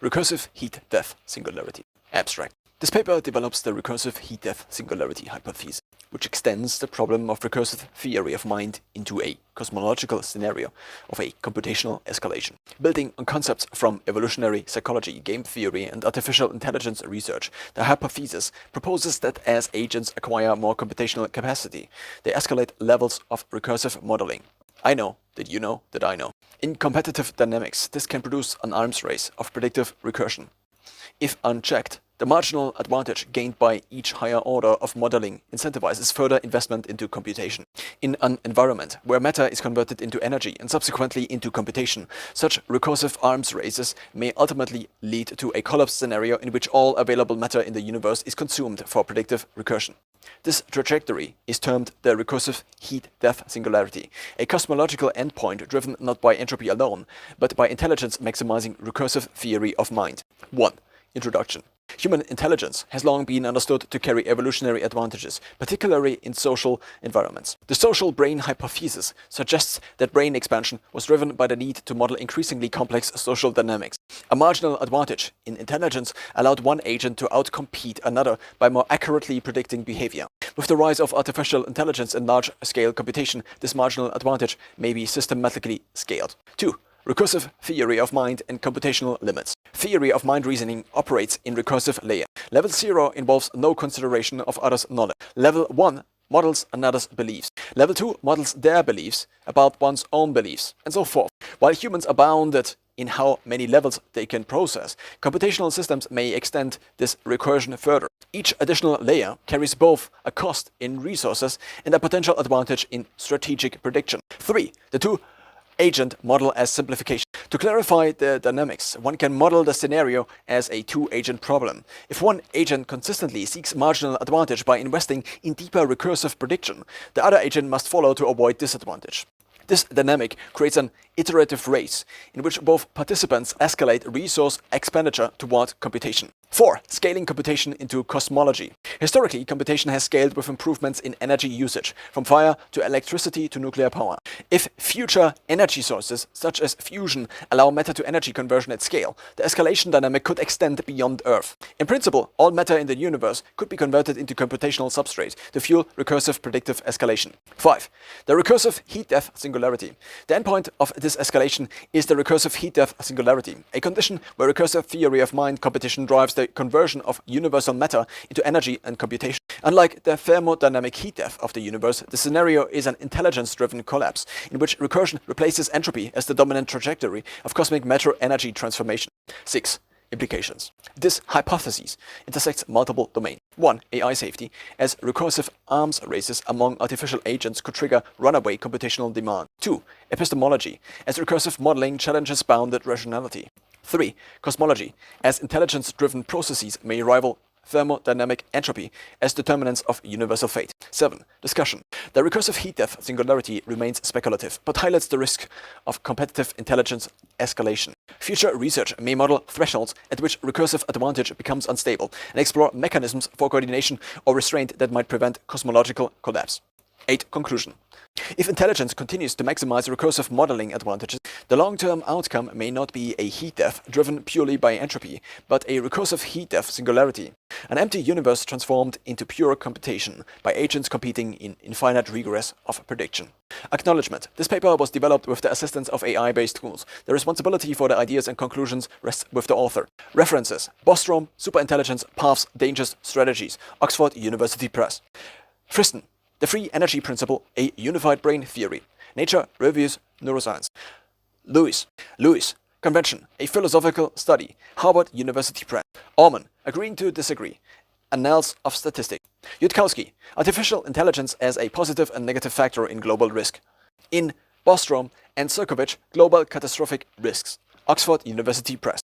Recursive heat-death singularity. Abstract. This paper develops the recursive heat-death singularity hypothesis, which extends the problem of recursive theory of mind into a cosmological scenario of a computational escalation. Building on concepts from evolutionary psychology, game theory, and artificial intelligence research, the hypothesis proposes that as agents acquire more computational capacity, they escalate levels of recursive modeling. I know that you know that I know. In competitive dynamics, this can produce an arms race of predictive recursion. If unchecked, the marginal advantage gained by each higher order of modeling incentivizes further investment into computation. In an environment where matter is converted into energy and subsequently into computation, such recursive arms races may ultimately lead to a collapse scenario in which all available matter in the universe is consumed for predictive recursion. This trajectory is termed the recursive heat-death singularity, a cosmological endpoint driven not by entropy alone, but by intelligence-maximizing recursive theory of mind. 1. Introduction. Human intelligence has long been understood to carry evolutionary advantages, particularly in social environments. The social brain hypothesis suggests that brain expansion was driven by the need to model increasingly complex social dynamics. A marginal advantage in intelligence allowed one agent to outcompete another by more accurately predicting behavior. With the rise of artificial intelligence and large-scale computation, this marginal advantage may be systematically scaled. 2. Recursive theory of mind and computational limits. Theory of mind reasoning operates in recursive layer. Level 0 involves no consideration of others' knowledge. Level 1 models another's beliefs. Level 2 models their beliefs about one's own beliefs, and so forth. While humans are bounded in how many levels they can process, computational systems may extend this recursion further. Each additional layer carries both a cost in resources and a potential advantage in strategic prediction. 3. The two-agent model as simplification. To clarify the dynamics, one can model the scenario as a two-agent problem. If one agent consistently seeks marginal advantage by investing in deeper recursive prediction, the other agent must follow to avoid disadvantage. This dynamic creates an iterative race in which both participants escalate resource expenditure toward computation. 4. Scaling computation into cosmology. Historically, computation has scaled with improvements in energy usage, from fire to electricity to nuclear power. If future energy sources, such as fusion, allow matter-to-energy conversion at scale, the escalation dynamic could extend beyond Earth. In principle, all matter in the universe could be converted into computational substrate to fuel recursive predictive escalation. 5. The recursive heat-death singularity. The endpoint of this escalation is the recursive heat-death singularity, a condition where recursive theory of mind competition drives the conversion of universal matter into energy and computation. Unlike the thermodynamic heat death of the universe, the scenario is an intelligence-driven collapse, in which recursion replaces entropy as the dominant trajectory of cosmic matter-energy transformation. 6. Implications. This hypothesis intersects multiple domains. 1. AI safety, as recursive arms races among artificial agents could trigger runaway computational demand. 2. Epistemology, as recursive modeling challenges bounded rationality. 3. Cosmology, as intelligence-driven processes may rival thermodynamic entropy as determinants of universal fate. 7. Discussion. The recursive heat-death singularity remains speculative, but highlights the risk of competitive intelligence escalation. Future research may model thresholds at which recursive advantage becomes unstable and explore mechanisms for coordination or restraint that might prevent cosmological collapse. 8. Conclusion. If intelligence continues to maximize recursive modeling advantages, the long-term outcome may not be a heat death driven purely by entropy, but a recursive heat death singularity, an empty universe transformed into pure computation by agents competing in infinite regress of prediction. Acknowledgement. This paper was developed with the assistance of AI-based tools. The responsibility for the ideas and conclusions rests with the author. References: Bostrom, Superintelligence, Paths, Dangers, Strategies, Oxford University Press. Friston, The Free Energy Principle, a Unified Brain Theory. Nature Reviews Neuroscience. Lewis, Convention, a Philosophical Study. Harvard University Press. Orman, Agreeing to Disagree. Annals of Statistics. Yudkowsky, Artificial Intelligence as a Positive and Negative Factor in Global Risk. In Bostrom and Sirkovich, Global Catastrophic Risks. Oxford University Press.